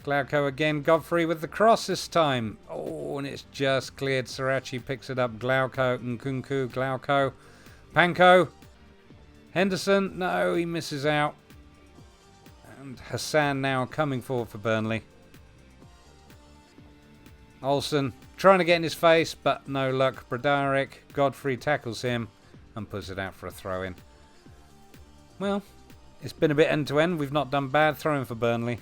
Glauco again, Godfrey with the cross this time. Oh, and it's just cleared. Sarachi picks it up. Glauco, Nkunku, Glauco, Panko. Henderson, no, he misses out. And Hassan now coming forward for Burnley. Olsen trying to get in his face, but no luck. Brodaric, Godfrey tackles him and puts it out for a throw-in. Well, it's been a bit end-to-end. We've not done bad throwing for Burnley.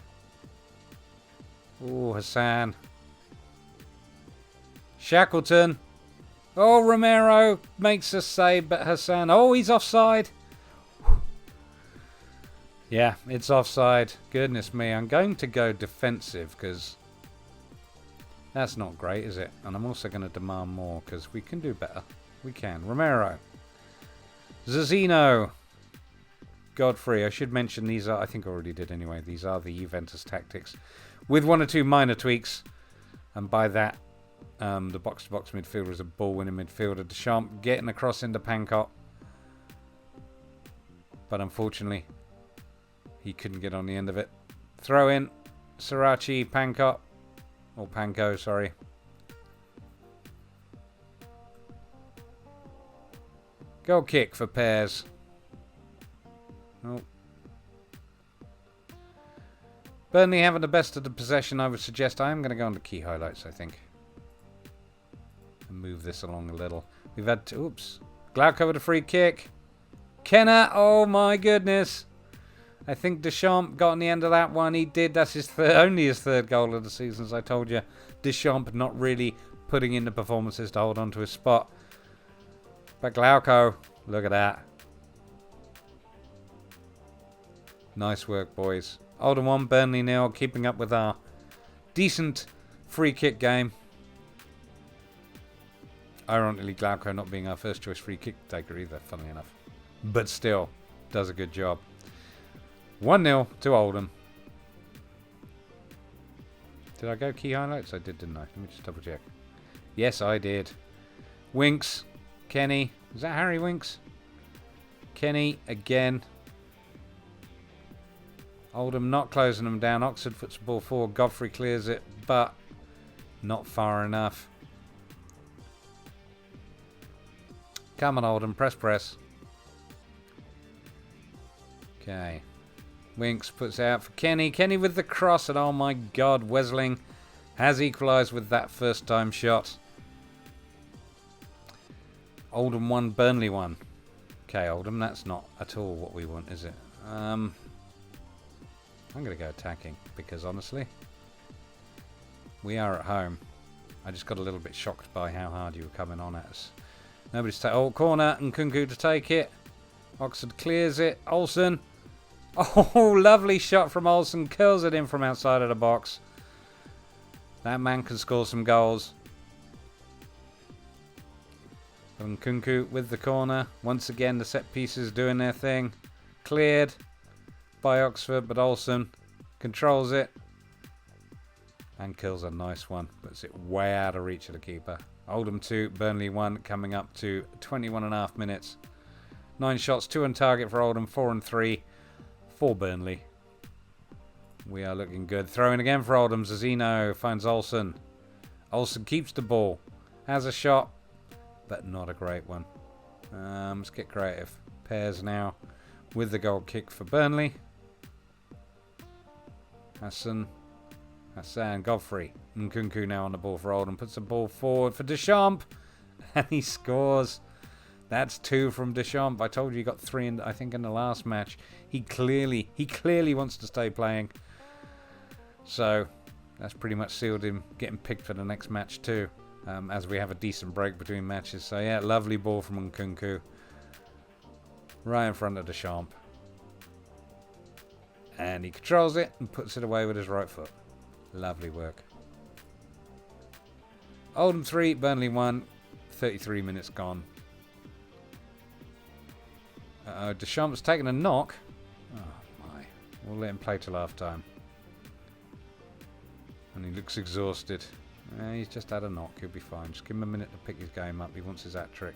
Oh, Hassan. Shackleton. Oh, Romero makes a save, but Hassan... Oh, he's offside. Yeah, it's offside. Goodness me, I'm going to go defensive because that's not great, is it? And I'm also going to demand more because we can do better. We can. Romero. Zazino. Godfrey. I should mention these are, I think I already did anyway, these are the Juventus tactics with one or two minor tweaks. And by that, the box-to-box midfielder is a ball-winning midfielder. Deschamps getting across into Pankot. But unfortunately, he couldn't get on the end of it. Throw in. Sarachi, Pankot. Or Panko, sorry. Goal kick for Pears. Oh. Burnley having the best of the possession, I would suggest. I am going to go on to key highlights, I think. And move this along a little. We've had... Oops. Glauco with a free kick. Kenner. Oh my goodness. I think Deschamps got on the end of that one. He did. That's his only his third goal of the season, as I told you. Deschamps not really putting in the performances to hold on to his spot. But Glauco, look at that. Nice work, boys. Oldham 1, Burnley 0, keeping up with our decent free kick game. Ironically, Glauco not being our first choice free kick taker either, funnily enough. But still, does a good job. 1-0 to Oldham. Did I go key highlights? I did, didn't I? Let me just double check. Yes, I did. Winks. Kenny. Is that Harry Winks? Kenny again. Oldham not closing them down. Oxford puts the ball forward. Godfrey clears it, but not far enough. Come on, Oldham. Press. Okay. Winks puts it out for Kenny. Kenny with the cross, and oh my god, Wesling has equalised with that first time shot. Oldham 1, Burnley 1. Okay, Oldham, that's not at all what we want, is it? I'm going to go attacking, because honestly, we are at home. I just got a little bit shocked by how hard you were coming on at us. Nobody's oh, corner, and Nkunku to take it. Oxford clears it. Olsen. Oh, lovely shot from Olsen. Curls it in from outside of the box. That man can score some goals. Nkunku with the corner. Once again, the set pieces doing their thing. Cleared by Oxford, but Olsen controls it. And kills a nice one. Puts it way out of reach of the keeper. Oldham 2, Burnley 1, coming up to 21.5 minutes. 9 shots, 2 on target for Oldham, 4 and 3 for Burnley. We are looking good. Throwing again for Oldham. Zazino finds Olsen. Olsen keeps the ball. Has a shot, but not a great one. Let's get creative. Pairs now with the goal kick for Burnley. Hassan, Godfrey. Nkunku now on the ball for Oldham. Puts the ball forward for Deschamps. And he scores. That's 2 from Deschamps. I told you he got 3 in, I think, in the last match. He clearly wants to stay playing. So that's pretty much sealed him getting picked for the next match too. As we have a decent break between matches. So yeah, lovely ball from Nkunku. Right in front of Deschamps. And he controls it and puts it away with his right foot. Lovely work. Oldham 3, Burnley 1. 33 minutes gone. Deschamps taking a knock. Oh my. We'll let him play till half time. And he looks exhausted. He's just had a knock. He'll be fine. Just give him a minute to pick his game up. He wants his hat trick.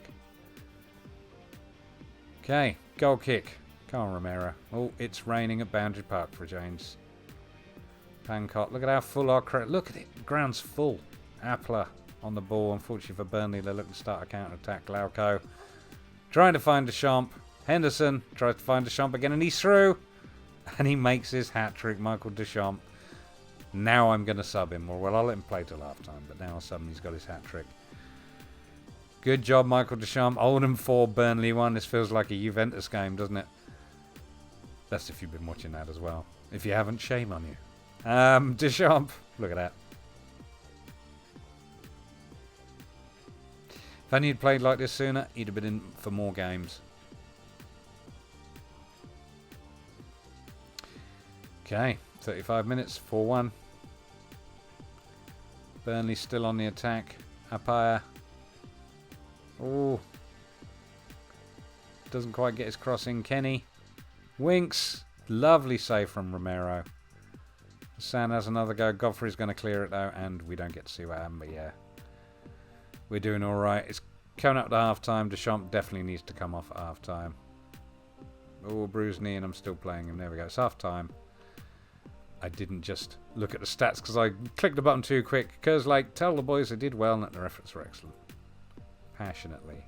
Okay. Goal kick. Come on, Romero. Oh, it's raining at Boundary Park for James. Pancott. Look at how full our crowd. Look at it. The ground's full. Appler on the ball. Unfortunately for Burnley, they're looking to start a counter-attack. Glauco trying to find Deschamps. Henderson tries to find Deschamps again, and he's through. And he makes his hat-trick, Michael Deschamps. Now I'm going to sub him. Or, well, I'll let him play till half-time, but now I'll sub him. He's got his hat-trick. Good job, Michael Deschamps. Oldham 4, Burnley 1. This feels like a Juventus game, doesn't it? That's if you've been watching that as well. If you haven't, shame on you. Deschamps. Look at that. If only he'd played like this sooner, he'd have been in for more games. Okay, 35 minutes, 4-1. Burnley still on the attack. Apaya. Oh. Doesn't quite get his crossing. Kenny. Winks. Lovely save from Romero. San has another go. Godfrey's going to clear it though, and we don't get to see what happened, but yeah. We're doing alright. It's coming up to half time. Deschamps definitely needs to come off at half time. Oh, bruised knee, and I'm still playing him. There we go. It's half time. I didn't just look at the stats because I clicked the button too quick. Kerslake, tell the boys they did well and that their efforts were excellent. Passionately.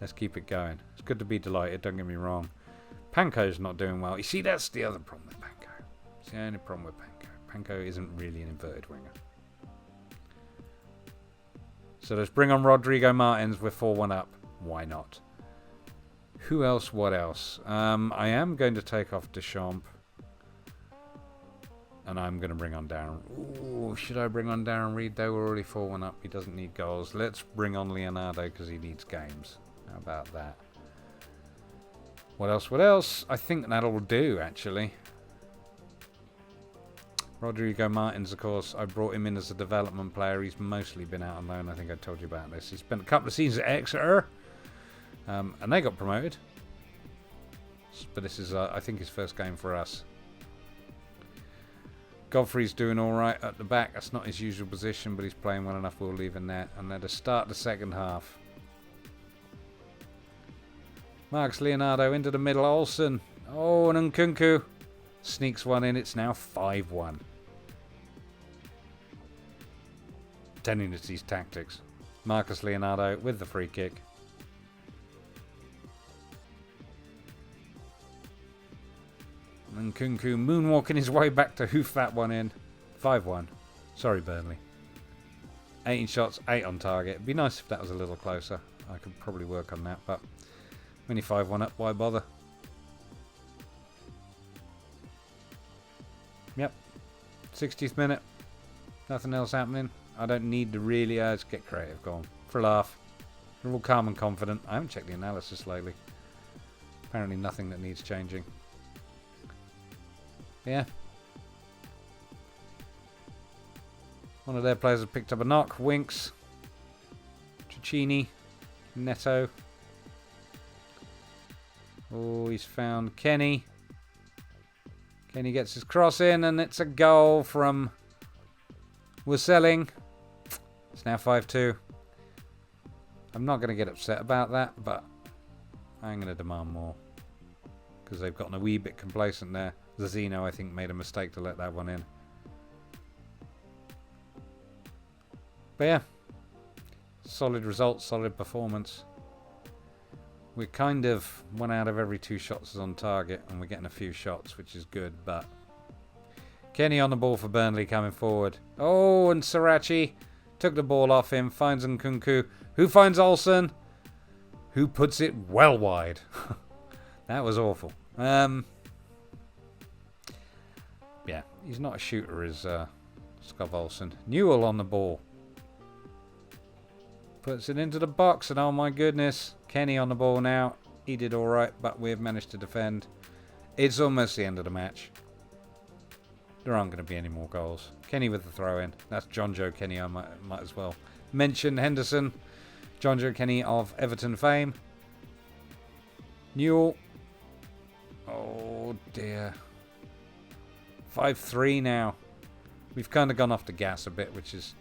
Let's keep it going. It's good to be delighted, don't get me wrong. Panko's not doing well. You see, that's the other problem with Panko. It's the only problem with Panko. Panko isn't really an inverted winger. So let's bring on Rodrigo Martins. We're 4-1 up. Why not? Who else? What else? I am going to take off Deschamps. And I'm going to bring on Darren. Ooh, should I bring on Darren Reid though? We're already 4-1 up. He doesn't need goals. Let's bring on Leonardo because he needs games. How about that? What else? What else? I think that'll do, actually. Rodrigo Martins, of course, I brought him in as a development player. He's mostly been out on loan. I think I told you about this. He spent a couple of seasons at Exeter. And they got promoted. But this is, I think, his first game for us. Godfrey's doing alright at the back. That's not his usual position, but he's playing well enough. We'll leave in there. And then to start the second half. Marcus Leonardo into the middle. Olsen. Oh, and Nkunku sneaks one in. It's now 5-1. Tending to these tactics. Marcus Leonardo with the free kick. And Nkunku moonwalking his way back to hoof that one in. 5-1. Sorry, Burnley. 18 shots, 8 on target. It'd be nice if that was a little closer. I could probably work on that, but only 5-1 up, why bother? Yep. 60th minute. Nothing else happening. I don't need to really get creative. Go on. For a laugh. We're all calm and confident. I haven't checked the analysis lately. Apparently nothing that needs changing. Yeah. One of their players has picked up a knock. Winks. Cicchini. Neto. Oh, he's found Kenny. Kenny gets his cross in, and it's a goal from Weselling. It's now 5-2. I'm not going to get upset about that, but I'm going to demand more. Because they've gotten a wee bit complacent there. Zazino, I think, made a mistake to let that one in. But yeah, solid result, solid performance. We're kind of 1 out of every 2 shots is on target, and we're getting a few shots, which is good, but Kenny on the ball for Burnley coming forward. Oh, and Sarachi took the ball off him, finds Nkunku, who finds Olsen, who puts it well wide. That was awful. Yeah, he's not a shooter, is Scott Olsen. Newell on the ball. Puts it into the box, and oh my goodness, Kenny on the ball now. He did all right, but we've managed to defend. It's almost the end of the match. There aren't going to be any more goals. Kenny with the throw-in. That's John Joe Kenny. I might as well mention Henderson. John Joe Kenny of Everton fame. Newell. Oh dear. 5-3 now. We've kind of gone off the gas a bit, which is,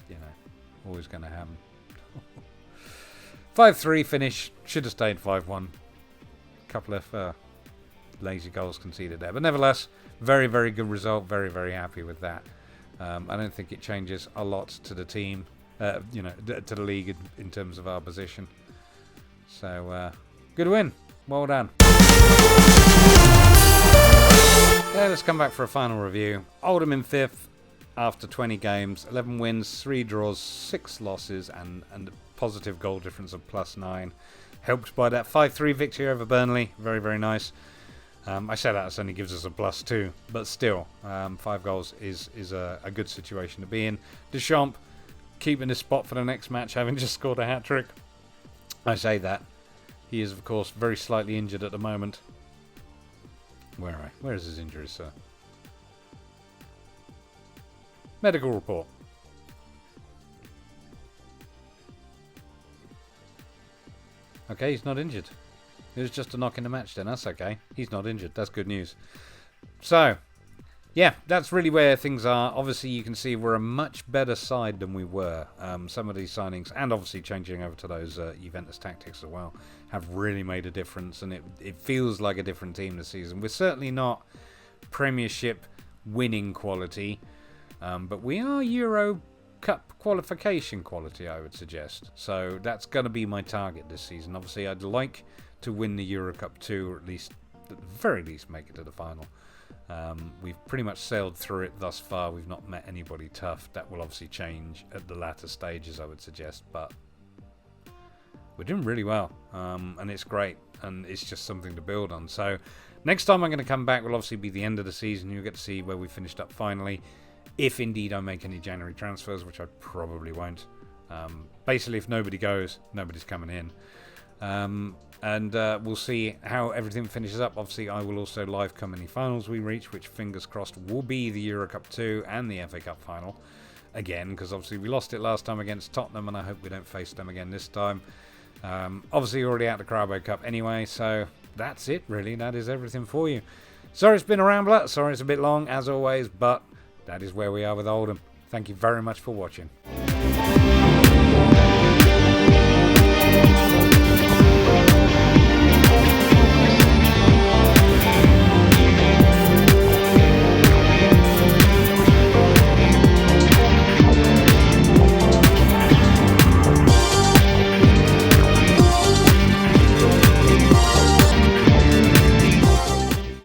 you know, always going to happen. 5-3 finish. Should have stayed 5-1. Couple of lazy goals conceded there. But nevertheless, very, very good result. Very, very happy with that. I don't think it changes a lot to the team, you know, to the league in terms of our position. So, good win. Well done. Yeah, let's come back for a final review. Oldham in 5th after 20 games. 11 wins, 3 draws, 6 losses, and a positive goal difference of +9. Helped by that 5-3 victory over Burnley. Very, very nice. I say that only gives us a +2, but still, 5 goals is a good situation to be in. Deschamps keeping his spot for the next match, having just scored a hat-trick. I say that. He is, of course, very slightly injured at the moment. Where is his injury, sir? Medical report. Okay, he's not injured. It was just a knock in the match then. That's okay. He's not injured. That's good news. So, yeah, that's really where things are. Obviously, you can see we're a much better side than we were. Some of these signings, and obviously changing over to those Juventus tactics as well, have really made a difference. And it feels like a different team this season. We're certainly not Premiership winning quality, but we are Euro Cup qualification quality, I would suggest. So that's going to be my target this season. Obviously, I'd like to win the Euro Cup 2, or at the very least make it to the final. We've pretty much sailed through it thus far. We've not met anybody tough. That will obviously change at the latter stages, I would suggest, but we're doing really well, and it's great, and it's just something to build on. So next time I'm going to come back will obviously be the end of the season. You'll get to see where we finished up finally, if indeed I make any January transfers, which I probably won't. Basically, if nobody goes, nobody's coming in. And we'll see how everything finishes up. Obviously, I will also live come any finals we reach, which fingers crossed will be the Euro Cup 2 and the FA Cup final. Again, because obviously we lost it last time against Tottenham, and I hope we don't face them again this time. Obviously, already out the Carabao Cup anyway, so that's it, really. That is everything for you. Sorry it's been a rambler. Sorry it's a bit long, as always, but that is where we are with Oldham. Thank you very much for watching.